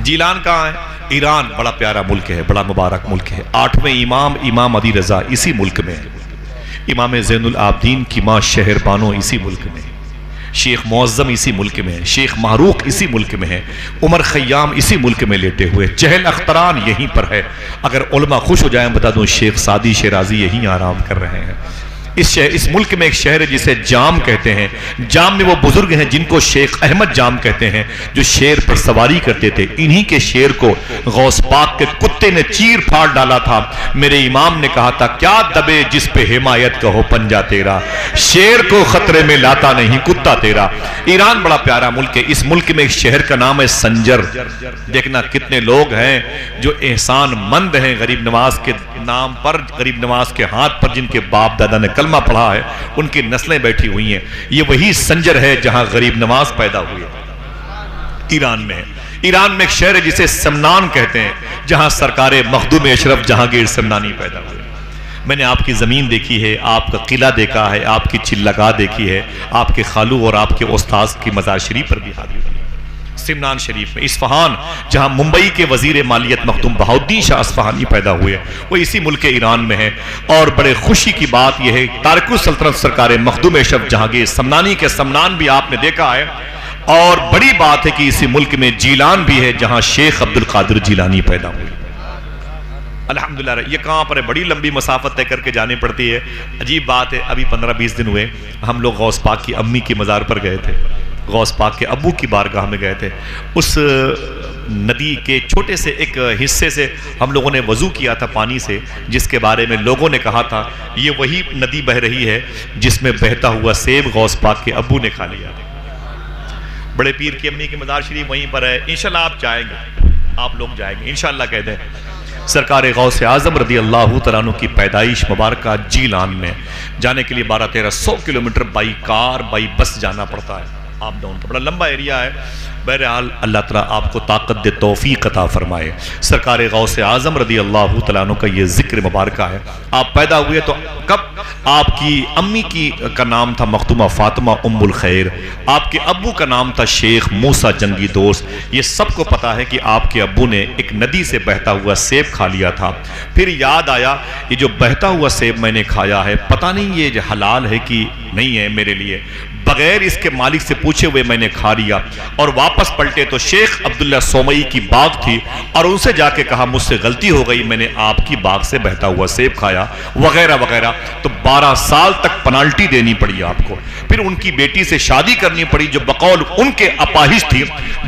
जीलान कहाँ है? ईरान बड़ा प्यारा मुल्क है, बड़ा मुबारक मुल्क है। 8वें इमाम अली रजा इसी मुल्क में है। इमाम ज़ैनुल आबदीन की माँ शहरबानो इसी मुल्क में, शेख मुअज़्ज़म इसी मुल्क में है, शेख मारूक इसी मुल्क में है, उमर खय्याम इसी मुल्क में लेटे हुए, चहल अख्तरान यहीं पर है। अगर उलमा खुश हो जाएं बता दूं, शेख सादी शिराजी यहीं आराम कर रहे हैं। इस मुल्क में एक शहर है जिसे जाम कहते हैं। जाम में वो बुजुर्ग हैं जिनको शेख अहमद जाम कहते हैं, जो शेर पर सवारी करते थे। इन्हीं के शेर को गौस पाक के कुत्ते ने चीर फाड़ डाला था। मेरे इमाम ने कहा था, क्या दबे जिस पे हिमायत का हो पंजा तेरा, शेर को खतरे में लाता नहीं कुत्ता तेरा। ईरान बड़ा प्यारा मुल्क है। इस मुल्क में एक शहर का नाम है संजर। देखना कितने लोग हैं जो एहसान मंद हैं, गरीब नवाज के नाम पर, गरीब नवाज के हाथ पर, जिनके बाप दादा ने कलमा पढ़ा है, उनकी नस्लें बैठी हुई हैं। ये वही संजर है जहां गरीब नवाज पैदा हुए, ईरान में है। ईरान में एक शहर है जिसे समनान कहते हैं, जहां सरकारे मखदूम अशरफ जहांगीर समनानी पैदा हुए। मैंने आपकी ज़मीन देखी है, आपका किला देखा है, आपकी चिल्लगाह देखी है, आपके खालू और आपके उस्ताद की मज़ार शरीफ पर भी हाजिर हुई। सिमनान शरीफ में, इस्फहान जहां मुंबई के वजीर मालियत मखदूम बहाउद्दीन शाह इस्फहानी पैदा हुए, वो इसी मुल्क ईरान में है। और बड़े खुशी की बात यह है, तारिकुस सल्तनत सरकार मखदूम अशरफ जहांगीर समनानी के समनान भी आपने देखा है। और बड़ी बात है कि इसी मुल्क में जीलान भी है, जहां शेख अब्दुल कादिर जीलानी पैदा हुए। अल्हम्दुलिल्लाह। ये कहाँ पर है? बड़ी लंबी मसाफत तय करके जानी पड़ती है। अजीब बात है, अभी 15-20 दिन हुए हम लोग गौस पाक की अम्मी की मज़ार पर गए थे, गौस पाक के अब्बू की बारगाह में गए थे। उस नदी के छोटे से एक हिस्से से हम लोगों ने वज़ू किया था पानी से, जिसके बारे में लोगों ने कहा था ये वही नदी बह रही है जिसमें बहता हुआ सेब गौस पाक के अब्बू ने खा लिया। बड़े पीर की अम्मी की मज़ार शरीफ वहीं पर है। इंशाल्लाह आप जाएंगे, आप लोग जाएंगे इंशाल्लाह। कहते हैं सरकार गौस आज़म रदी अल्लाह तआला अन्हु की पैदाइश मुबारक जीलान में जाने के लिए 1200-1300 kilometre by car by bus जाना पड़ता है। आप डाउन का बड़ा लंबा एरिया है। बहरहाल अल्लाह ताला आपको ताकत दे, तौफीक अता फरमाए। सरकार गौस आज़म रदी अल्लाह तआला अन्हु का ये जिक्र मुबारक है। आप पैदा हुए तो कब? आपकी अम्मी का नाम था मखदूमा फातिमा उम्मुल खैर, आपके अब्बू का नाम था शेख मूसा जंगी दोस्त। ये सबको पता है कि आपके अब्बू ने एक नदी से बहता हुआ सेब खा लिया था। फिर याद आया, ये जो बहता हुआ सेब मैंने खाया है, पता नहीं ये हलाल है कि नहीं है मेरे लिए। बगैर इसके मालिक से पूछे हुए मैंने खा लिया। और वापस पलटे तो शेख अब्दुल्ला सोमई की बाग थी, और उनसे जाके कहा मुझसे गलती हो गई, मैंने आपकी बाग से बहता हुआ सेब खाया, वगैरह वगैरह। तो 12 साल तक पेनाल्टी देनी पड़ी आपको। फिर उनकी बेटी से शादी करनी पड़ी जो बकौल उनके अपाहिज थी।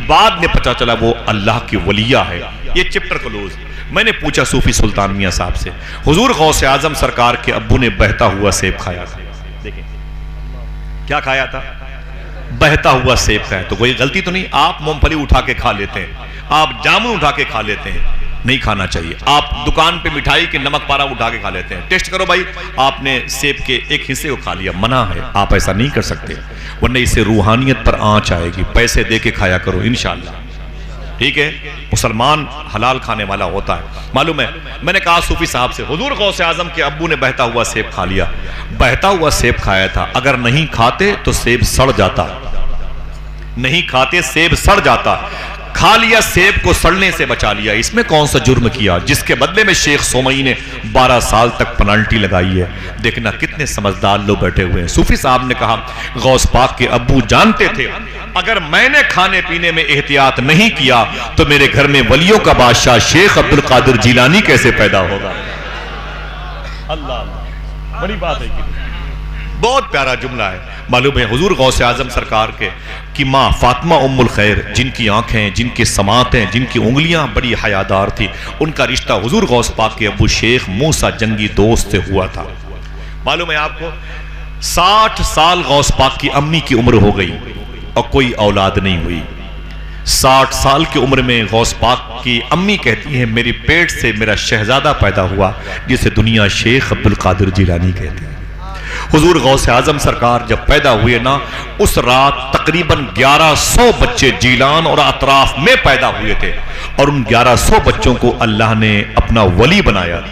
बाद में पता चला वो अल्लाह की वलिया है। ये चैप्टर क्लोज। मैंने पूछा सूफी सुल्तान मियाँ साहब से, हुजूर गौस आजम सरकार के अब्बू ने बहता हुआ सेब खाया था। देखें क्या खाया था? बहता हुआ सेब खाया। तो कोई गलती तो नहीं? आप मूंगफली उठा के खा लेते हैं, आप जामुन उठा के खा लेते हैं, नहीं खाना चाहिए। आप दुकान पे मिठाई के नमक पारा उठा के खा लेते हैं। टेस्ट करो भाई, आपने सेब के एक हिस्से को खा लिया, मना है, आप ऐसा नहीं कर सकते, वरना इससे रूहानियत पर आंच आएगी। पैसे दे के खाया करो इंशाअल्लाह, ठीक है? मुसलमान हलाल खाने वाला होता है, मालूम है। मैंने कहा सूफी साहब से, हुजूर गौस आजम के अब्बू ने बहता हुआ सेब खा लिया, बहता हुआ सेब खाया था। अगर नहीं खाते तो सेब सड़ जाता, नहीं खाते सेब सड़ जाता, खा लिया, सेब को सड़ने से बचा लिया। इसमें कौन सा जुर्म किया जिसके बदले में शेख सोमई ने 12 साल तक पेनाल्टी लगाई है? देखना कितने समझदार लोग बैठे हुए हैं। सूफी साहब ने कहा गौस पाक के अब्बू जानते थे अगर मैंने खाने पीने में एहतियात नहीं किया तो मेरे घर में वलियों का बादशाह शेख अब्दुल कादिर जीलानी कैसे पैदा होगा। अल्लाह, बड़ी बात है कि बहुत प्यारा जुमला है। मालूम है हुजूर गौस आजम सरकार की माँ फातिमा उम्मुल खैर, जिनकी आंखें, जिनके समातें, जिनकी उंगलियां बड़ी हयादार थी, उनका रिश्ता हुजूर गौस पाक के अबू शेख मूसा जंगी दोस्त से हुआ था। मालूम है आपको 60 साल गौस पाक की अम्मी की उम्र हो गई और कोई औलाद नहीं हुई। 60 साल की उम्र में गौस पाक की अम्मी कहती है मेरे पेट से मेरा शहजादा पैदा हुआ जिसे दुनिया शेख अब्दुल कादिर जीलानी कहते हैं। हुजूर गौस आजम सरकार जब पैदा हुए ना, उस रात तकरीबन 1100 बच्चे जीलान और अतराफ में पैदा हुए थे और उन 1100 बच्चों को अल्लाह ने अपना वली बनाया।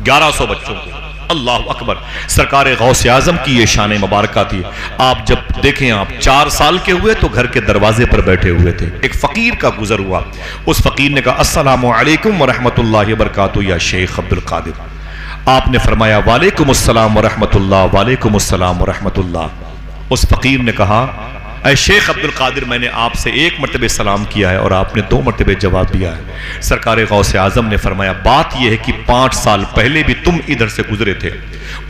1100 बच्चों को अल्लाह अकबर। सरकार गौसे आजम की ये शान मुबारक थी। आप जब देखें, आप 4 साल के हुए तो घर के दरवाजे पर बैठे हुए थे, एक फकीर का गुजर हुआ। उस फकीर ने कहा अस्सलामु अलैकुम व रहमतुल्लाहि व बरकातुहू या शेख अब्दुल कादिर। आपने फरमाया वालेकुम अस्सलाम व रहमतुल्लाह, वालेकुम अस्सलाम व रहमतुल्लाह। उस फकीर ने कहा ऐ शेख अब्दुल कादिर, मैंने आपसे 1 मरतबे सलाम किया है और आपने 2 मरतबे जवाब दिया है। सरकार गौसे आजम ने फरमाया बात यह है कि 5 साल पहले भी तुम इधर से गुजरे थे,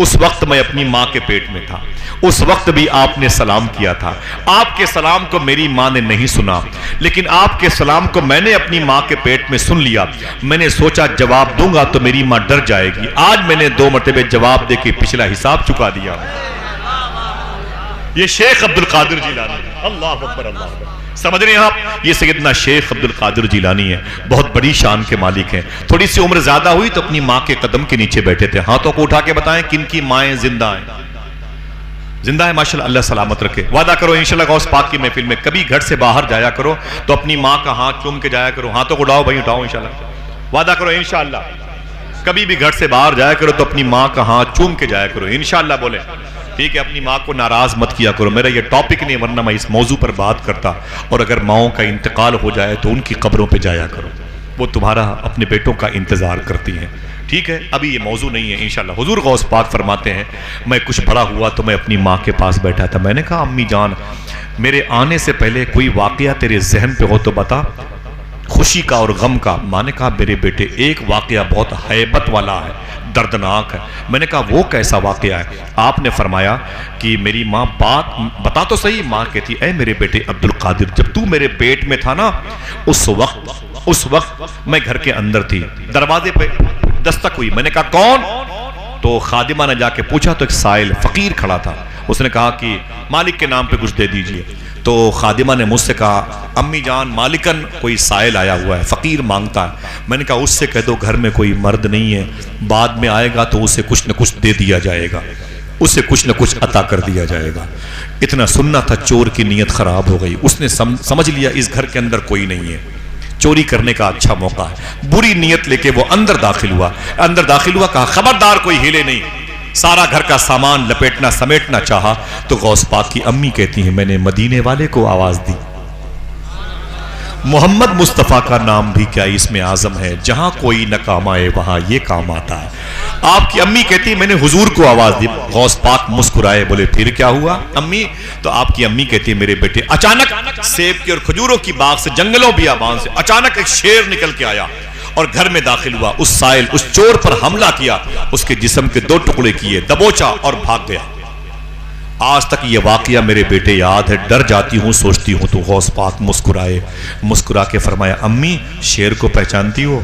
उस वक्त मैं अपनी माँ के पेट में था, उस वक्त भी आपने सलाम किया था। आपके सलाम को मेरी माँ ने नहीं सुना, लेकिन आपके सलाम को मैंने अपनी माँ के पेट में सुन लिया। मैंने सोचा जवाब दूंगा तो मेरी माँ डर जाएगी। आज मैंने 2 मरतबे जवाब देके पिछला हिसाब चुका दिया। ये शेख अब्दुल कादिर जिलानी, अल्लाह अकबर अल्लाह अकबर। समझ रहे हैं आप, ये सैयदना शेख अब्दुल कादिर जिलानी है, बहुत बड़ी शान के मालिक हैं। थोड़ी सी उम्र ज्यादा हुई तो अपनी माँ के कदम के नीचे बैठे थे। हाथों को उठा के बताएं किन की माएँ जिंदा हैं? जिंदा है माशाल्लाह, अल्लाह सलामत रखे। वादा करो इंशाल्लाह गौस पाक की महफिल में कभी घर से बाहर जाया करो तो अपनी माँ का हाथ चूम के जाया करो। हाथों को उठाओ भाई, उठाओ इंशाल्लाह। वादा करो इंशाल्लाह कभी भी घर से बाहर जाया करो तो अपनी माँ का हाथ चूम के जाया करो इंशाल्लाह। बोले ठीक है, अपनी माँ को नाराज मत किया करो। मेरा ये टॉपिक नहीं, वरना मैं इस मौजू पर बात करता। और अगर माओं का इंतकाल हो जाए तो उनकी कब्रों पे जाया करो, वो तुम्हारा अपने बेटों का इंतजार करती हैं। ठीक है, अभी ये मौजू नहीं है इंशाल्लाह। हुजूर गौस पाक फरमाते हैं मैं कुछ बड़ा हुआ तो मैं अपनी माँ के पास बैठा था। मैंने कहा अम्मी जान, मेरे आने से पहले कोई वाकया तेरे जहन पे हो तो बता, खुशी का और गम का। माँ ने कहा मेरे बेटे एक वाकया बहुत हैबत वाला है, दर्दनाक है। मैंने कहा वो कैसा वाकया है? आपने फरमाया कि मेरी माँ बात बता तो सही। माँ कहती ऐ मेरे बेटे अब्दुल कादिर, जब तू मेरे पेट में था ना उस वक्त मैं घर के अंदर थी, दरवाजे पे दस्तक हुई। मैंने कहा कौन? तो खादिमा ने जाके पूछा तो एक साइल फकीर खड़ा था। उसने कहा कि मालिक के नाम पे कुछ दे दीजिए। तो खादिमा ने मुझसे कहा अम्मी जान मालिकन कोई साइल आया हुआ है, फकीर मांगता है। मैंने कहा उससे कह दो घर में कोई मर्द नहीं है, बाद में आएगा तो उसे कुछ न कुछ दे दिया जाएगा, उसे कुछ न कुछ अता कर दिया जाएगा। इतना सुनना था, चोर की नीयत खराब हो गई। उसने समझ लिया इस घर के अंदर कोई नहीं है, चोरी करने का अच्छा मौका है। बुरी नीयत लेके वो अंदर दाखिल हुआ। कहा खबरदार कोई हिले नहीं। सारा घर का सामान लपेटना समेटना चाहा तो गौस पाक की अम्मी कहती हैं मैंने मदीने वाले को आवाज दी, मोहम्मद मुस्तफ़ा का नाम भी क्या इसमें आजम है, जहां कोई न काम आए वहां ये काम आता है। आपकी अम्मी कहती मैंने हुजूर को आवाज दी। गौस पाक मुस्कुराए, बोले फिर क्या हुआ अम्मी? तो आपकी अम्मी कहती है मेरे बेटे अचानक सेब के और खजूरों की बाग से, जंगलों बियाबान से अचानक एक शेर निकल के आया और घर में दाखिल हुआ। उस साइल उस चोर पर हमला किया, उसके जिस्म के 2 टुकड़े किए, दबोचा और भाग गया। आज तक ये वाकया मेरे बेटे याद है, डर जाती हूँ सोचती हूँ। तो गौस पाक मुस्कुराए, मुस्कुरा के फरमाया अम्मी शेर को पहचानती हो?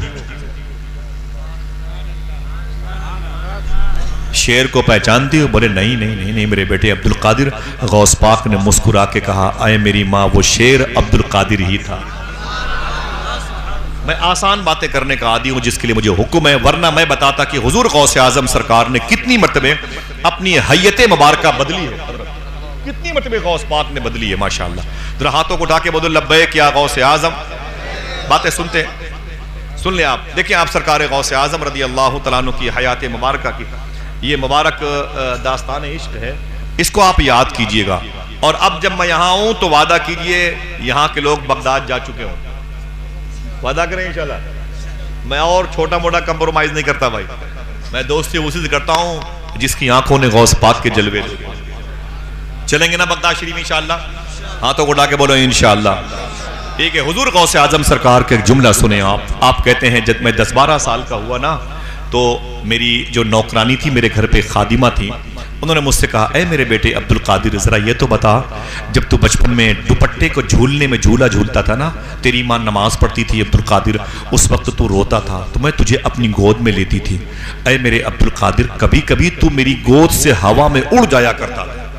शेर को पहचानती हो? बोले नहीं नहीं नहीं नहीं मेरे बेटे अब्दुल कादिर। गौस पाक ने मुस्कुरा के कहा अय मेरी माँ, वो शेर अब्दुल कादिर ही था। मैं आसान बातें करने का आदी हूं जिसके लिए मुझे हुक्म है, वरना मैं बताता कि हुजूर गौसे आजम सरकार ने कितनी मरतबे अपनी हैयत मुबारका बदली है, कितनी मरतबे गौस पाक ने बदली है माशाअल्लाह। जरा हाथों को उठा के बोलो लब्बैक या गौसे आजम। बातें सुनते सुन ले आप। देखिए आप सरकार गौसे आजम रदी अल्लाह तआला अन्हु की हयात मुबारका की ये मुबारक दास्तान इश्क है, इसको आप याद कीजिएगा। और अब जब मैं यहाँ हूं तो वादा कीजिए यहाँ के लोग बगदाद जा चुके हों, वादा करें इंशाल्लाह। मैं और छोटा मोटा कंप्रोमाइज नहीं करता भाई, मैं दोस्ती उसी से करता हूं जिसकी आंखों ने गौस पाक के जलवे देखे। चलेंगे ना बगदाद शरीफ इंशाल्लाह? हाँ तो उठा के बोलो इंशाल्लाह। ठीक है, हुजूर गौसे आजम सरकार के एक जुमला सुने आप कहते हैं जब मैं 10-12 साल का हुआ ना तो मेरी जो नौकरानी थी मेरे घर पे खादिमा थी, उन्होंने मुझसे कहा ऐ मेरे बेटे अब्दुल कादिर जरा ये तो बता, जब तू बचपन में दुपट्टे को झूलने में झूला झूलता था ना, तेरी माँ नमाज पढ़ती थी अब्दुल कादिर, उस वक्त तू रोता था तो मैं तुझे अपनी गोद में लेती थी। ऐ मेरे अब्दुल कादिर कभी कभी तू मेरी गोद से हवा में उड़ जाया करता था,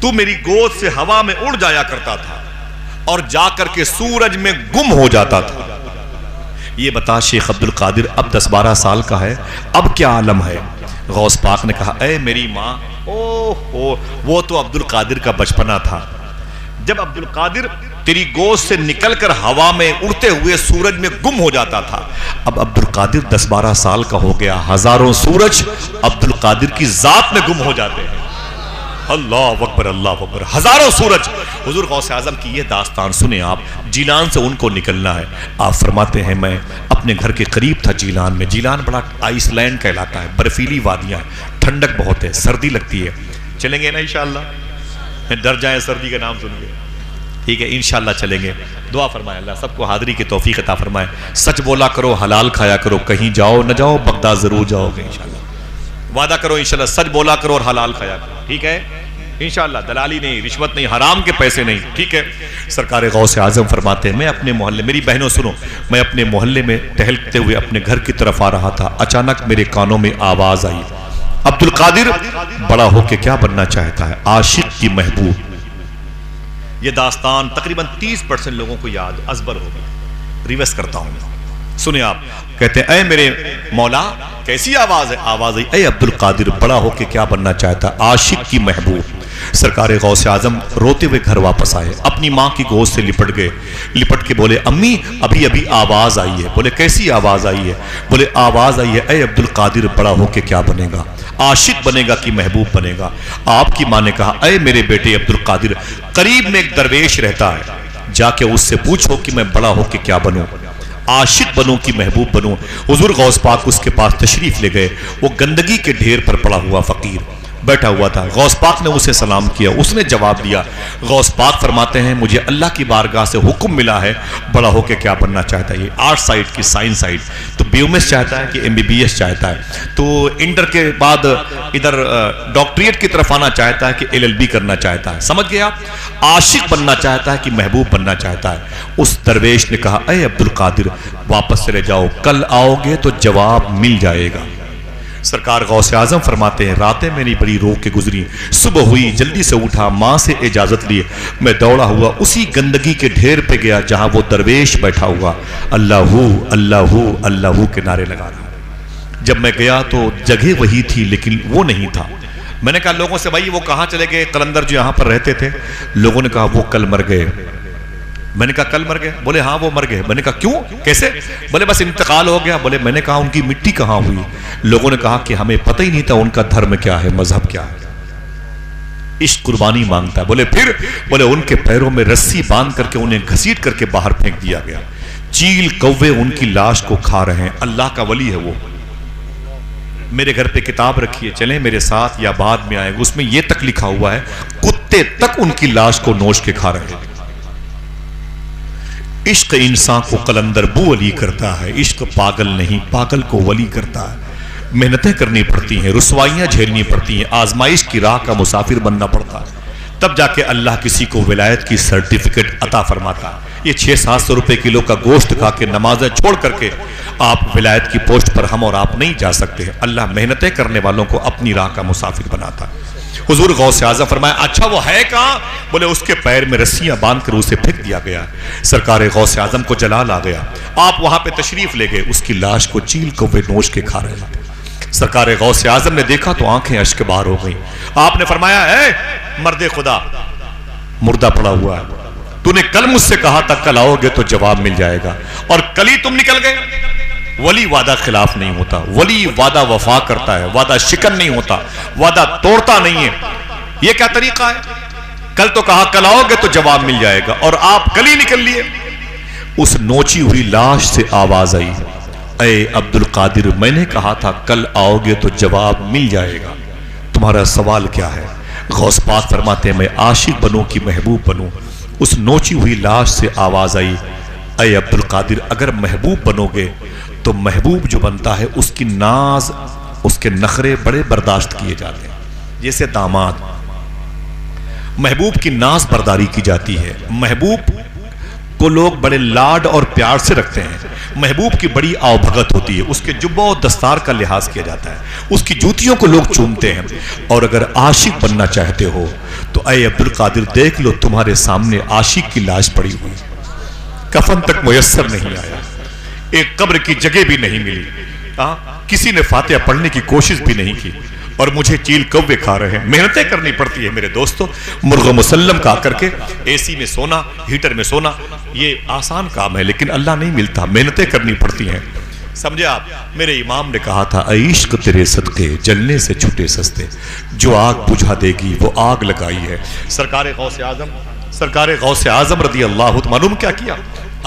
तू मेरी गोद से हवा में उड़ जाया करता था और जाकर के सूरज में गुम हो जाता था। ये बता शेख अब्दुल कादिर अब 10-12 साल का है, अब क्या आलम है? गौस पाक ने कहा ऐ मेरी माँ, ओह वो तो अब्दुल कादिर का बचपना था, जब अब्दुल कादिर तेरी गोद से निकलकर हवा में उड़ते हुए सूरज में गुम हो जाता था, अब अब्दुल कादिर 10-12 साल का हो गया, हजारों सूरज अब्दुल कादिर की जात में गुम हो जाते हैं। अल्लाह अकबर, अल्लाह अकबर, हजारों सूरज। हुजूर गौसे आजम की ये दास्तान सुने आप। जीलान से उनको निकलना है। आप फरमाते हैं मैं अपने घर के करीब था जीलान में। जीलान बड़ा आइसलैंड का इलाका है, बर्फीली वादियां, ठंडक बहुत है, सर्दी लगती है। चलेंगे ना इंशाअल्लाह? डर जाए सर्दी का नाम सुन के? ठीक है, इंशाअल्लाह चलेंगे। दुआ फरमाए अल्लाह सबको हाजिरी की तौफीक अता फरमाए। सच बोला करो, हलाल खाया करो, कहीं जाओ न जाओ बगदाद जरूर जाओगे इंशाअल्लाह। वादा करो इंशाअल्लाह, सच बोला करो और हलाल खाया करो, ठीक है इंशाअल्लाह। दलाली नहीं, रिश्वत नहीं, हराम के पैसे नहीं, ठीक है। सरकार गौसे आजम फरमाते हैं मैं अपने मोहल्ले, मेरी बहनों सुनो, मैं अपने मोहल्ले में टहलते हुए अपने घर की तरफ आ रहा था। अचानक मेरे कानों में आवाज आई, अब्दुल कादिर बड़ा होके क्या बनना चाहता है? आशिक की महबूब। यह दास्तान तकरीबन 30% लोगों को याद अजबर होगा। रिवर्स करता हूं, सुने आप। कहते हैं ऐ मेरे मौला, कैसी आवाज है? आवाज आई, ऐ अब्दुल कादिर बड़ा होके क्या बनना चाहता? आशिक की महबूब। सरकार गौसे आजम रोते हुए घर वापस आए, अपनी माँ की गोद से लिपट गए। लिपट के बोले अम्मी अभी अभी आवाज आई है। बोले कैसी आवाज आई है? बोले आवाज आई है ऐ अब्दुल कादिर बड़ा होके क्या बनेगा? आशिक बनेगा कि महबूब बनेगा? आपकी माँ ने कहा ऐ मेरे बेटे अब्दुल कादिर, करीब में एक दरवेश रहता है, जाके उससे पूछो कि मैं बड़ा होके क्या बनूं, आशिक बनूं कि महबूब बनूं। हुजूर गौस पाक उसके पास तशरीफ ले गए। वो गंदगी के ढेर पर पड़ा हुआ फकीर बैठा हुआ था। गौस पाक ने उसे सलाम किया, उसने जवाब दिया। गौस पाक फरमाते हैं मुझे अल्लाह की बारगाह से हुक्म मिला है, बड़ा होकर क्या बनना चाहता है? ये आर्ट साइड की साइंस साइड, तो बीएमएस चाहता है कि एमबीबीएस चाहता है, तो इंटर के बाद इधर डॉक्टरेट की तरफ आना चाहता है कि एलएलबी करना चाहता है। समझ गए आप? आशिक बनना चाहता है कि महबूब बनना चाहता है। उस दरवेश ने कहा ऐ अब्दुल कादिर वापस चले जाओ, कल आओगे तो जवाब मिल जाएगा। सरकार गौसे आजम फरमाते हैं रातें मेरी बड़ी रो के गुजरी, सुबह हुई जल्दी से उठा, माँ से इजाजत लिए मैं दौड़ा हुआ उसी गंदगी के ढेर पे गया जहां वो दरवेश बैठा हुआ अल्लाहू अल्लाहू अल्लाहू के नारे लगा रहा। जब मैं गया तो जगह वही थी लेकिन वो नहीं था। मैंने कहा लोगों से भाई वो कहाँ चले गए कलंदर जो यहाँ पर रहते थे? लोगों ने कहा वो कल मर गए। मैंने कहा कल मर गए? बोले हाँ वो मर गए। मैंने कहा क्यों, कैसे? बोले बस इंतकाल हो गया। बोले मैंने कहा उनकी मिट्टी कहाँ हुई? लोगों ने कहा कि हमें पता ही नहीं था उनका धर्म क्या है, मजहब क्या है। इश्क कुर्बानी मांगता है। बोले फिर? बोले उनके पैरों में रस्सी बांध करके उन्हें घसीट करके बाहर फेंक दिया गया। चील कौवे उनकी लाश को खा रहे हैं। अल्लाह का वली है वो। मेरे घर पे किताब रखी है, चलें मेरे साथ या बाद में आएगा, उसमें यह तक लिखा हुआ है कुत्ते तक उनकी लाश को नोच के खा रहे हैं। इश्क इंसान को कलंदर बू वली करता है। इश्क पागल नहीं, पागल को वली करता है। मेहनतें करनी पड़ती हैं, रुसवाइयां झेलनी पड़ती हैं, आजमाइश की राह का मुसाफिर बनना पड़ता है, तब जाके अल्लाह किसी को विलायत की सर्टिफिकेट अता फरमाता है। ये 600-700 रुपए किलो का गोश्त खा के नमाजें छोड़ करके आप विलायत की पोस्ट पर हम और आप नहीं जा सकते हैं। अल्लाह मेहनतें करने वालों को अपनी राह का मुसाफिर बनाता है। हुजूर गौसे आज़म फरमाया अच्छा वो है कहां? बोले उसके पैर में रस्सियां बांधकर उसे फेंक दिया गया। सरकार गौसे आज़म को जलाल आ गया। आप वहां पे तशरीफ ले गए, उसकी लाश को चील को वे नोच के खा रहे थे। सरकार गौसे आज़म ने देखा तो आंखें अश्क बाहर हो गई। आपने फरमाया है मर्दे खुदा, मुर्दा पड़ा हुआ है, तूने कल मुझसे कहा था कल आओगे तो जवाब मिल जाएगा, और कल ही तुम निकल गए। वली वादा खिलाफ नहीं होता, वली वादा वफा करता है, वादा शिकन नहीं होता, वादा तोड़ता नहीं है। यह क्या तरीका है? कल तो कहा कल आओगे तो जवाब मिल जाएगा, और आप कल ही निकल लिए। उस नोची हुई लाश से आवाज आई, ऐ अब्दुल कादिर मैंने कहा था कल आओगे तो जवाब मिल जाएगा, तुम्हारा सवाल क्या है? गौस पाक फरमाते हैं मैं आशिक बनूं कि महबूब बनूं। उस नोची हुई लाश से आवाज आई, ऐ अब्दुल कादिर अगर महबूब बनोगे तो महबूब जो बनता है उसकी नाज, उसके नखरे बड़े बर्दाश्त किए जाते हैं। जैसे दामाद, महबूब की नाज बर्दारी की जाती है, महबूब को लोग बड़े लाड और प्यार से रखते हैं, महबूब की बड़ी आवभगत होती है, उसके जुब्बा और दस्तार का लिहाज किया जाता है, उसकी जूतियों को लोग चूमते हैं। और अगर आशिक बनना चाहते हो तो ऐ अब्दुल कादिर देख लो तुम्हारे सामने आशिक की लाश पड़ी हुई, कफन तक मुयस्सर नहीं आया, एक कब्र की जगह भी नहीं मिली, किसी ने फातिहा पढ़ने की कोशिश भी नहीं की, और मुझे चील कौवे खा रहे हैं। मेहनतें करनी पड़ती है मेरे दोस्तों। मुर्ग़ मुसल्लम खा करके एसी में सोना, हीटर में सोना, ये आसान काम है, लेकिन अल्लाह नहीं मिलता, मेहनतें करनी पड़ती हैं। समझे आप? मेरे इमाम ने कहा था, इश्क तेरे सदके जलने से छूटे सस्ते, जो आग बुझा देगी वो आग लगाई है। सरकार गौसे आजम रदी अल्लाह, मालूम क्या किया?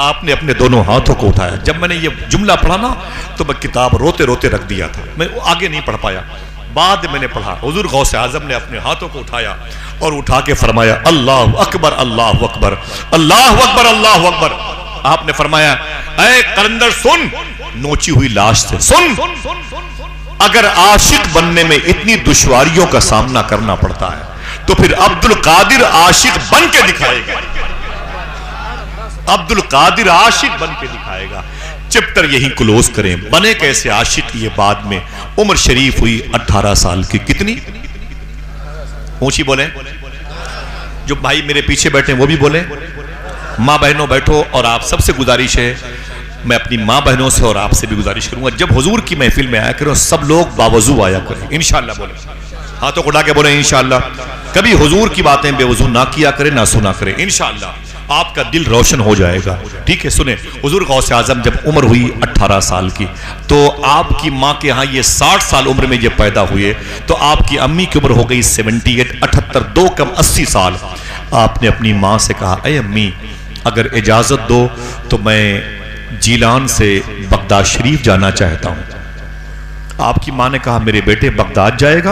आपने अपने दोनों हाथों को उठाया। जब मैंने ये जुमला पढ़ा ना तो मैं किताब रोते रोते रख दिया था, मैं आगे नहीं पढ़ पाया। बाद मैंने पढ़ा, हुजूर गौसे आजम ने अपने हाथों को उठाया और उठा के फरमाया, अल्लाह अकबर अल्लाह अकबर अल्लाह अकबर अल्लाह अकबर। आपने फरमाया, ऐ कलंदर सुन, नोची हुई लाश से सुन, अगर आशिक बनने में इतनी दुश्वारियों का सामना करना पड़ता है तो फिर अब्दुल कादिर आशिक बन के दिखाएगा। अब्दुल कादिर आशिक बन के दिखाएगा। चैप्टर यही क्लोज करें। बने कैसे आशिक, ये बाद में। उम्र शरीफ हुई 18 साल की। कितनी ऊंची बोले, जो भाई मेरे पीछे बैठे वो भी बोले। मां बहनों बैठो, और आप सबसे गुजारिश है, मैं अपनी मां बहनों से और आपसे भी गुजारिश करूंगा, जब हुजूर की महफिल में आया करो सब लोग बावजू आया करें, इंशाअल्लाह बोले, हाथों को उठा के बोले इंशाअल्लाह। कभी हुजूर की बातें बेवजू ना किया करें, ना सुना करें, इंशाअल्लाह आपका दिल रोशन हो जाएगा। ठीक है, सुने, हुजूर गौसे आजम जब उम्र हुई 18 साल की, तो आपकी माँ के यहाँ ये 60 साल उम्र में ये पैदा हुए, तो आपकी अम्मी की उम्र हो गई 78, 78, 2 कम 80 साल। आपने अपनी माँ से कहा, अरे अम्मी अगर इजाजत दो तो मैं जीलान से बगदाद शरीफ जाना चाहता हूँ। आपकी माँ ने कहा, मेरे बेटे बगदाद जाएगा?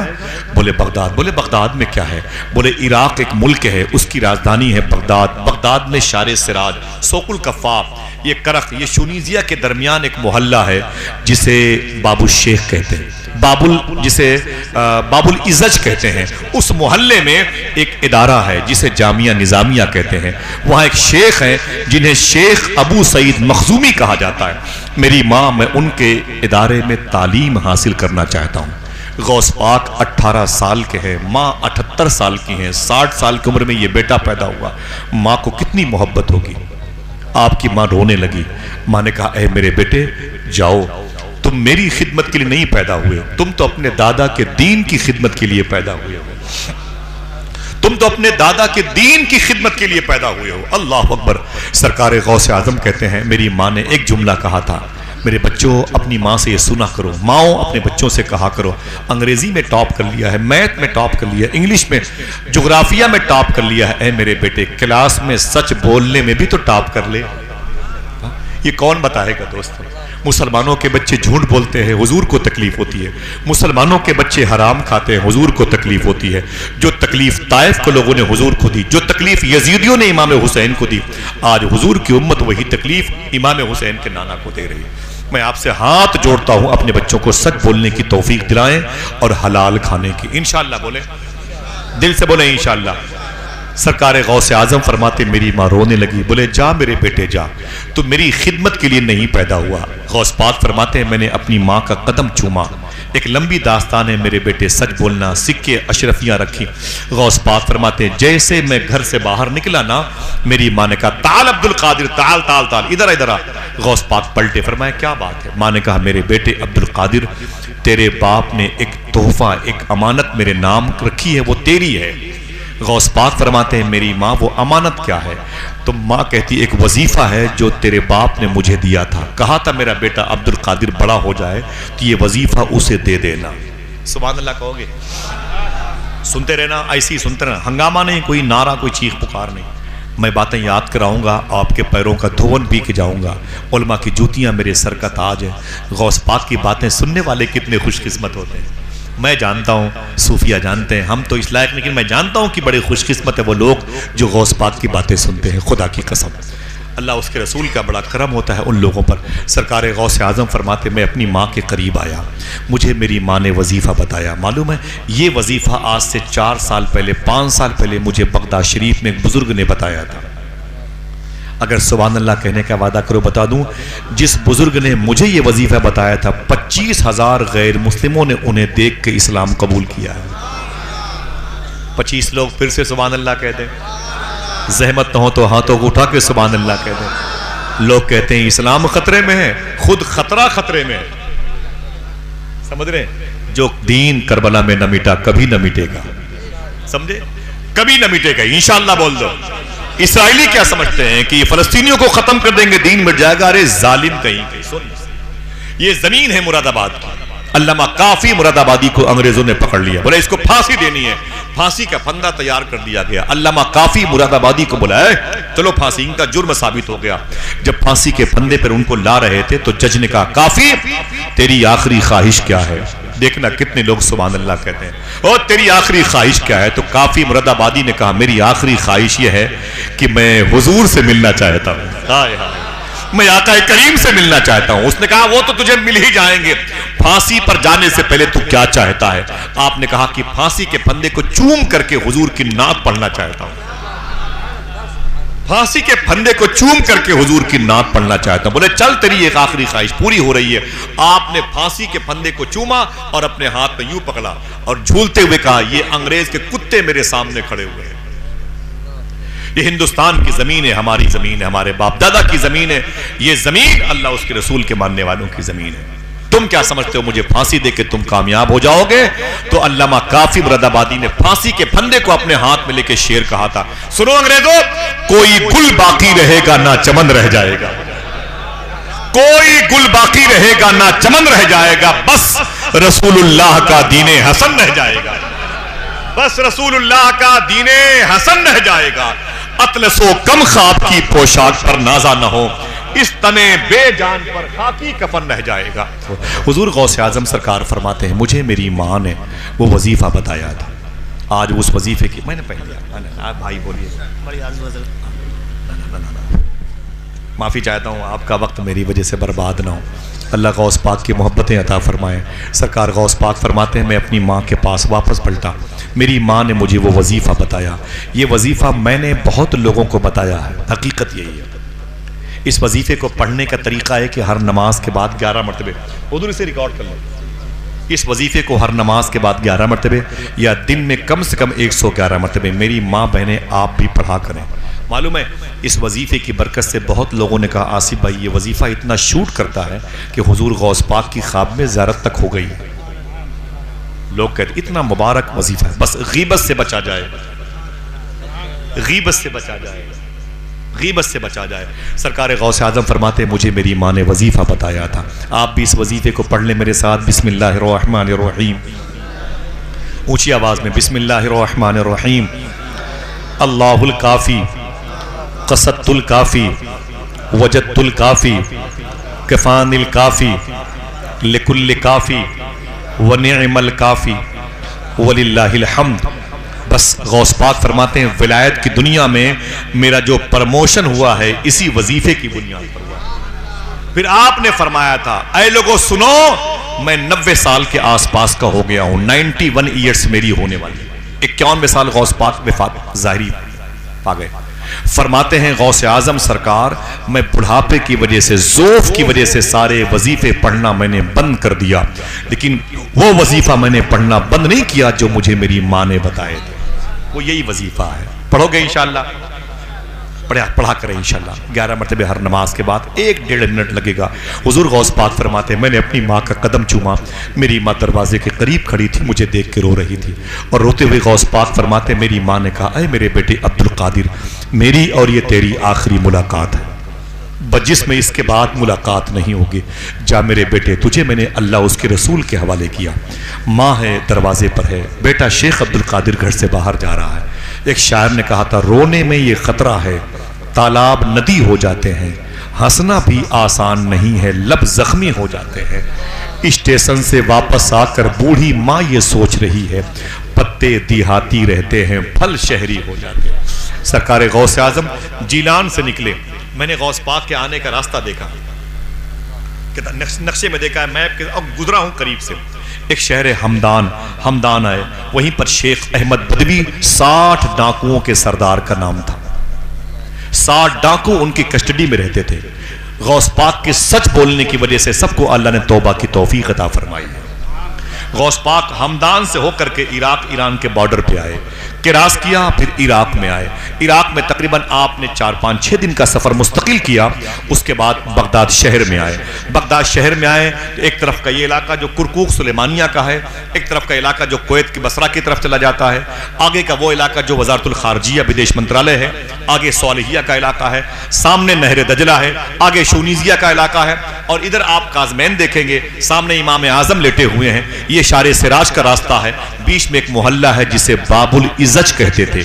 बोले बगदाद। बोले बगदाद में क्या है? बोले इराक एक मुल्क है, उसकी राजधानी है बगदाद। बगदाद में शारे सिराज, सोकुल कफ़ाफ, ये करख, ये शुनीजिया के दरमियान एक मोहल्ला है जिसे बाबुल शेख कहते हैं, जिसे बाबुल इज़्ज़त कहते हैं। उस मोहल्ले में एक इदारा है जिसे जामिया निज़ामिया कहते हैं। वहाँ एक शेख हैं जिन्हें शेख अबू सईद मखजूमी कहा जाता है। मेरी माँ, मैं उनके इदारे में तालीम हासिल करना चाहता हूँ। गौस पाक 18 साल के हैं, माँ 78 साल की हैं। 60 साल की उम्र में ये बेटा पैदा हुआ, माँ को कितनी मोहब्बत होगी। आपकी माँ रोने लगी। माँ ने कहा, ऐ मेरे बेटे जाओ, तुम मेरी खिदमत के लिए नहीं पैदा हुए, तुम तो अपने दादा के दीन की खिदमत के लिए पैदा हुए हो। तुम तो अपने दादा के दीन की खिदमत के लिए पैदा हुए हो। अल्लाह अकबर। सरकार गौसे आजम कहते हैं, मेरी माँ ने एक जुमला कहा था, मेरे बच्चों अपनी माँ से ये सुना करो, माओ अपने बच्चों से कहा करो, अंग्रेजी में टॉप कर लिया है, मैथ में टॉप कर लिया है, इंग्लिश में, जोग्राफिया में टॉप कर लिया है, ऐ मेरे बेटे क्लास में सच बोलने में भी तो टॉप कर ले। ये कौन बताएगा दोस्तों? मुसलमानों के बच्चे झूठ बोलते हैं, हुजूर को तकलीफ होती है। मुसलमानों के बच्चे हराम खाते हैं, हुजूर को तकलीफ होती है। जो तकलीफ ताइफ के लोगों ने हुजूर को दी, जो तकलीफ यजीदियों ने इमाम हुसैन को दी, आज हुजूर की उम्मत वही तकलीफ इमाम हुसैन के नाना को दे रही है। मैं आपसे हाथ जोड़ता हूं, अपने बच्चों को सच बोलने की तौफीक दिलाएं और हलाल खाने की। इंशाअल्लाह बोले, दिल से बोले इंशाअल्लाह। सरकार गौसे आजम फरमाते, मेरी माँ रोने लगी। बोले जा मेरे बेटे जा, तो मेरी खिदमत के लिए नहीं पैदा हुआ। गौस पाक फरमाते हैं, मैंने अपनी माँ का कदम चूमा। एक लंबी दास्तान है मेरे बेटे, सच बोलना, सिक्के अशरफियाँ रखी। गौस पाक फरमाते हैं, जैसे मैं घर से बाहर निकला ना, मेरी माँ ने कहा, ताल अब्दुल कादिर, ताल ताल ताल, इधर इधर आ। गौस पाक पलटे, फरमाया क्या बात है? माँ ने कहा, मेरे बेटे अब्दुल कादिर, तेरे बाप ने एक तोहफा, एक अमानत मेरे नाम रखी है, वो तेरी है। गौस पाक फरमाते हैं, मेरी माँ वो अमानत क्या है? तो माँ कहती, एक वजीफा है जो तेरे बाप ने मुझे दिया था, कहा था मेरा बेटा अब्दुल कादिर बड़ा हो जाए तो ये वजीफा उसे दे देना। सुभान अल्लाह कहोगे? सुनते रहना, ऐसे ही सुनते रहना, हंगामा नहीं, कोई नारा, कोई चीख पुकार नहीं। मैं बातें याद कराऊंगा, आपके पैरों का धोवन पी के जाऊंगा। उलमा की जूतियां मेरे सर का ताज है। गौस पाक की बातें सुनने वाले कितने खुशकिस्मत होते हैं। मैं जानता हूँ, सूफिया जानते हैं, हम तो इस लायक, लेकिन मैं जानता हूँ कि बड़े खुशकिस्मत है वो लोग जो गौस पाक की बातें सुनते हैं। खुदा की कसम, अल्लाह उसके रसूल का बड़ा करम होता है उन लोगों पर। सरकार गौसे आजम फरमाते, मैं अपनी माँ के करीब आया, मुझे मेरी माँ ने वजीफ़ा बताया। मालूम है, ये वजीफ़ा आज से 4 साल पहले, 5 साल पहले मुझे बगदाद शरीफ में एक बुजुर्ग ने बताया था। अगर सुभान अल्लाह कहने का वादा करो, बता दूं, जिस बुजुर्ग ने मुझे ये वजीफा बताया था, 25,000 गैर मुस्लिमों ने उन्हें देख के इस्लाम कबूल किया है। 25 लोग फिर से सुभान अल्लाह कह दें, जहमत न हो तो हाथों को उठा के सुभान अल्लाह कह दें। लोग कहते हैं इस्लाम खतरे में है, खुद खतरा खतरे में है। समझ रहे हैं? जो दीन करबला में न मिटा कभी न मिटेगा, समझे, कभी न मिटेगा, इंशाअल्लाह बोल दो। इसराइली क्या समझते हैं कि ये फलस्तीनियों को खत्म कर देंगे, दीन मिट जाएगा। अरे जालिम कहीं के, सुन, ये जमीन है मुरादाबाद की। अल्लामा काफी मुरादाबादी को अंग्रेजों ने पकड़ लिया, बोले इसको फांसी देनी है। फांसी का फंदा तैयार कर दिया गया। अल्लामा काफी मुरादाबादी को बुलाया, चलो फांसी, इनका जुर्म साबित हो गया। जब फांसी के फंदे पर उनको ला रहे थे तो जज ने कहा, काफी तेरी आखिरी ख्वाहिश क्या है? देखना कितने लोग सुभान अल्लाह कहते हैं, और तेरी आखिरी ख्वाहिश क्या है? तो काफी मुरादाबादी ने कहा, मेरी आखिरी ख्वाहिश यह है कि मैं हुजूर से मिलना चाहता हूं, हाय हाय, मैं आका करीम से मिलना चाहता हूं। उसने कहा, वो तो तुझे मिल ही जाएंगे, फांसी पर जाने से पहले तू क्या चाहता है? आपने कहा कि फांसी के फंदे को चूम करके हुजूर की नात पढ़ना चाहता हूं, फांसी के फंदे को चूम करके हुजूर की नात पढ़ना चाहता हूं। बोले चल, तेरी एक आखिरी ख्वाहिश पूरी हो रही है। आपने फांसी के फंदे को चूमा और अपने हाथ में यूं पकड़ा और झूलते हुए कहा, ये अंग्रेज के कुत्ते मेरे सामने खड़े हुए हैं, ये हिंदुस्तान की जमीन है, हमारी जमीन है, हमारे बाप दादा की जमीन है, ये जमीन अल्लाह उसके रसूल के मानने वालों की जमीन है। तुम क्या समझते हो मुझे फांसी देके तुम कामयाब हो जाओगे? तो अल्लामा काफी मुरादाबादी ने फांसी के फंदे को अपने हाथ में लेके शेर कहा था, सुनो अंग्रेजों, कोई गुल बाकी रहेगा ना चमन रह जाएगा, कोई गुल बाकी रहेगा ना चमन रह जाएगा, बस रसूलुल्लाह का दीने हसन रह जाएगा, बस रसूलुल्लाह का दीने हसन रह जाएगा। अतलसो कम ख्वाब की पोशाक पर नाजा न हो, इस तने बेजान पर खाकी कफन रह जाएगा। हुजूर गौसे आजम सरकार फरमाते हैं, मुझे मेरी माँ ने वो वजीफा बताया था, आज उस वजीफे की मैंने पहन लिया। भाई बोलिए, माफी चाहता हूँ, आपका वक्त मेरी वजह से बर्बाद ना हो। अल्लाह गौस पाक की मोहब्बतें अता फरमाएं। सरकार गौस पाक फरमाते हैं, मैं अपनी माँ के पास वापस पलटा, मेरी माँ ने मुझे वो वजीफा बताया। ये वजीफा मैंने बहुत लोगों को बताया है, हकीकत यही है। इस वजीफे को पढ़ने का तरीका है कि हर नमाज के बाद 11 मरतबे, उधर से रिकॉर्ड कर लो, इस वजीफे को हर नमाज के बाद 11 मरतबे या दिन में कम से कम 111 मरतबे मेरी माँ बहनें आप भी पढ़ा करें। मालूम है इस वजीफे की बरकत से बहुत लोगों ने कहा, आसिफ भाई ये वजीफा इतना शूट करता है कि हुजूर गौस पाक की ख्वाब में ज़ियारत तक हो गई है। लोग कहते इतना मुबारक वजीफा है, बस गीबत से बचा जाए, गीबत से बचा जाए, गीबत से बचा जाए। सरकार गौसे आजम फरमाते, मुझे मेरी माँ ने वजीफा बताया था, आप भी इस वजीफे को पढ़ लें मेरे साथ। बिस्मिल्लाहिर्रहमानिर्रहीम, ऊंची आवाज में, बिस्मिल्लाहिर्रहमानिर्रहीम। अल्लाहुल काफी कसत्तुल काफी वजत्तुल काफी कफानिल काफी लिकुल्ल काफी व निअमल काफी वलिल्लाहिल हम्द। बस गौस पाक फरमाते हैं, विलायत की दुनिया में मेरा जो प्रमोशन हुआ है इसी वजीफे की बुनियाद पर हुआ। फिर आपने फरमाया था, ऐ लोगों सुनो, मैं 90 साल के आसपास का हो गया हूं, 91 ईयर्स मेरी होने वाली। 51वें साल गौस पाक वफात जाहिरी पा गए। फरमाते हैं गौसे आजम सरकार, मैं बुढ़ापे की वजह से, ज़ोफ की वजह से सारे वजीफे पढ़ना मैंने बंद कर दिया, लेकिन वो वजीफा मैंने पढ़ना बंद नहीं किया जो मुझे मेरी माँ ने बताए थे। वो यही वजीफा है, पढ़ोगे इंशाअल्लाह, पढ़ा करें इंशाअल्लाह 11 मरतबे हर नमाज के बाद, 1-1.5 मिनट लगेगा। हुजूर गौस पाक फरमाते हैं, मैंने अपनी माँ का कदम चूमा, मेरी माँ दरवाजे के करीब खड़ी थी, मुझे देख के रो रही थी, और रोते हुए गौस पाक फरमाते, मेरी माँ ने कहा, अरे मेरे बेटे अब्दुल कादिर, मेरी और ये तेरी आखिरी मुलाकात है, बजिस में इसके बाद मुलाकात नहीं होगी, जा मेरे बेटे, तुझे मैंने अल्लाह उसके रसूल के हवाले किया। माँ है दरवाजे पर है, बेटा शेख अब्दुल कादिर घर से बाहर जा रहा है। एक शायर ने कहा था, रोने में ये खतरा है, तालाब नदी हो जाते हैं, हंसना भी आसान नहीं है, लब जख्मी हो जाते हैं। स्टेशन से वापस आकर बूढ़ी माँ ये सोच रही है, पत्ते देहाती रहते हैं, फल शहरी हो जाते हैं। सरकार गौसे आजम जीलान से निकले, मैंने गौस पाक के आने का रास्ता देखा, नक्शे में देखा है, मैप के अब गुजरा हूं करीब से। एक शहर है हमदान आए, वहीं पर शेख अहमद बदवी 60 डाकुओं के सरदार का नाम था। 60 डाकू उनकी कस्टडी में रहते थे। गौस पाक के सच बोलने की वजह से सबको अल्लाह ने तौबा की तौफीक अता फरमाई है। गौस पाक हमदान से होकर के इराक ईरान के बॉर्डर पे आए, किरास किया, फिर इराक में आए। इराक में तकरीबन आपने 4-5-6 दिन का सफ़र मुस्तकिल किया। उसके बाद बगदाद शहर में आए। बगदाद शहर में आए तो एक तरफ का ये इलाका जो कुरकुक सुलेमानिया का है, एक तरफ का इलाका जो कुवैत की बसरा की तरफ चला जाता है, आगे का वो इलाका जो वजारतुल खारजिया विदेश मंत्रालय है, आगे सालिहिया का इलाका है, सामने नहर दजला है, आगे शूनीजिया का इलाका है, और इधर आप काजमैन देखेंगे, सामने इमाम आजम लेटे हुए हैं। ये शारे सिराज का रास्ता है। बीच में एक मोहल्ला है जिसे बाबुल इज्जत कहते थे।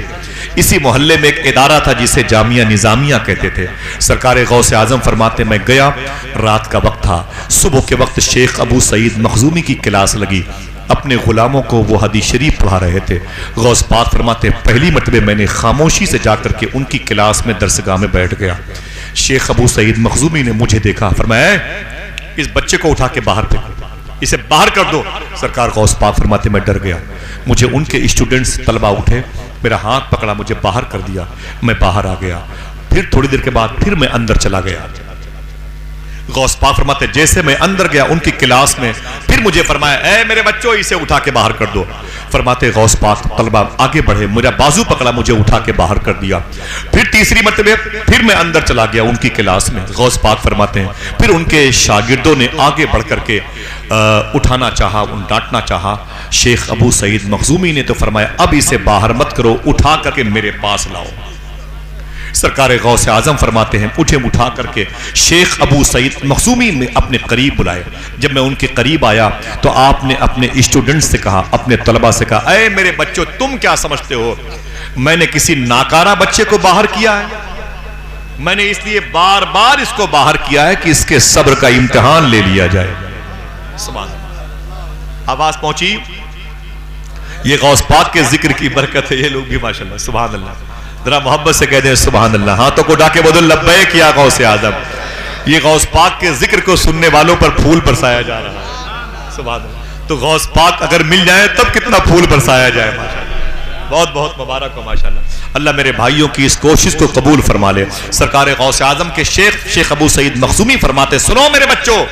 इसी मोहल्ले में एक इदारा था जिसे जामिया निजामिया कहते थे। सरकार गौसे आजम फरमाते, मैं गया, रात का वक्त था, सुबह के वक्त शेख अबू सईद मखजूमी की क्लास लगी। अपने गुलामों को वो हदीस शरीफ पढ़ा रहे थे। गौस पाक फरमाते, पहली मरतबे मैंने खामोशी से जाकर के उनकी क्लास में दरसगाह में बैठ गया। शेख अबू सईद मखजूमी ने मुझे देखा, फरमाया इस बच्चे को उठा के बाहर फेंको, इसे बाहर कर दो। सरकार गौस पाक फरमाते, मैं डर गया। मुझे उनके स्टूडेंट्स तलबा उठे, मेरा हाथ पकड़ा, मुझे बाहर कर दिया। मैं बाहर आ गया। फिर थोड़ी देर के बाद फिर मैं अंदर चला गया। गौस पाक फरमाते, जैसे मैं अंदर गया उनकी क्लास में, फिर मुझे फरमाया, ए मेरे बच्चों, इसे उठा के बाहर कर दो। फरमाते गौस पाक तलबा आगे बढ़े, मेरा बाजू पकड़ा, मुझे उठा के बाहर कर दिया। फिर तीसरी मरतबे फिर मैं अंदर चला गया उनकी क्लास में। गौस पाक फरमाते हैं, फिर उनके शागिर्दों ने आगे बढ़ करके उठाना चाहा, डांटना चाहा। शेख अबू सईद मखजूमी ने तो फरमाया, अब इसे बाहर मत करो, उठा करके मेरे पास लाओ। सरकार गौसे आजम फरमाते हैं, उठे उठा करके शेख अबू सईद मखजूमी में अपने करीब बुलाए। जब मैं उनके करीब आया तो आपने अपने स्टूडेंट्स से कहा, अपने तलबा से कहा, अरे मेरे बच्चों, तुम क्या समझते हो मैंने किसी नाकारा बच्चे को बाहर किया है? मैंने इसलिए बार बार इसको बाहर किया है कि इसके सब्र का इम्तिहान ले लिया जाए। सुभान अल्लाह, आवाज पहुंची? ये गौस पाक के जिक्र की बरकत है। ये लोग भी माशाल्लाह, सुभान अल्लाह, जरा मोहब्बत से कह दें सुभान अल्लाह। हाथों को डाके बोल लब्बैक या गौसे आजम। ये गौस पाक के जिक्र को सुनने वालों पर फूल बरसाया जा रहा है। सुभान अल्लाह। तो गौस पाक अगर मिल जाए तब कितना फूल बरसाया जाए। माशाल्लाह, बहुत बहुत मुबारक हो माशाल्लाह। अल्लाह मेरे भाइयों की इस कोशिश को कबूल फरमा ले। सरकार गौसे आजम के शेख अबू सईद मखजूमी फरमाते, सुनो मेरे बच्चों,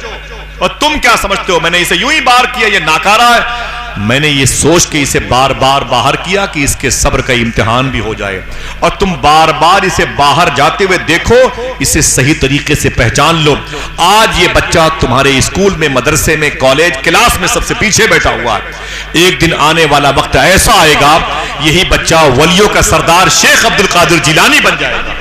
और तुम क्या समझते हो मैंने इसे यूं ही बाहर किया, ये नाकारा है? मैंने ये सोच के इसे बार बार बाहर किया कि इसके सब्र का इम्तिहान भी हो जाए, और तुम बार बार इसे बाहर जाते हुए देखो, इसे सही तरीके से पहचान लो। आज ये बच्चा तुम्हारे स्कूल में, मदरसे में, कॉलेज, क्लास में सबसे पीछे बैठा हुआ है। एक दिन आने वाला वक्त ऐसा आएगा, यही बच्चा वलियों का सरदार शेख अब्दुल कादिर जिलानी बन जाएगा।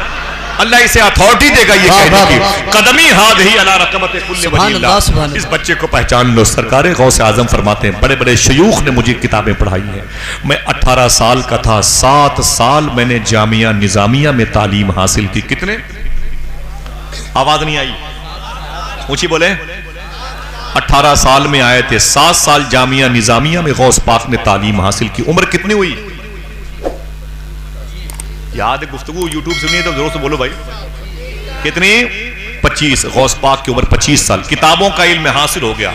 अल्लाह इसे अथॉरिटी देगा ये कहने की, कदमी हाथ ही अला रकबत कुल्ले वलील्लाह। इस बच्चे को पहचान लो। सरकार गौसे आजम फरमाते हैं, बड़े बड़े शयूख ने मुझे किताबें पढ़ाई हैं। मैं 18 साल का था, 7 साल मैंने जामिया निजामिया में तालीम हासिल की। कितने? आवाज नहीं आई, ऊंची बोले। 18 साल में आए थे, 7 साल जामिया निजामिया में गौस पाक ने तालीम हासिल की। उम्र कितनी हुई याद है? गुफ्तगू यूट्यूब सुनिए तो जोर से बोलो भाई। कितनी? 25। गौस पाक की उम्र 25 साल। किताबों का इल्म हासिल हो गया।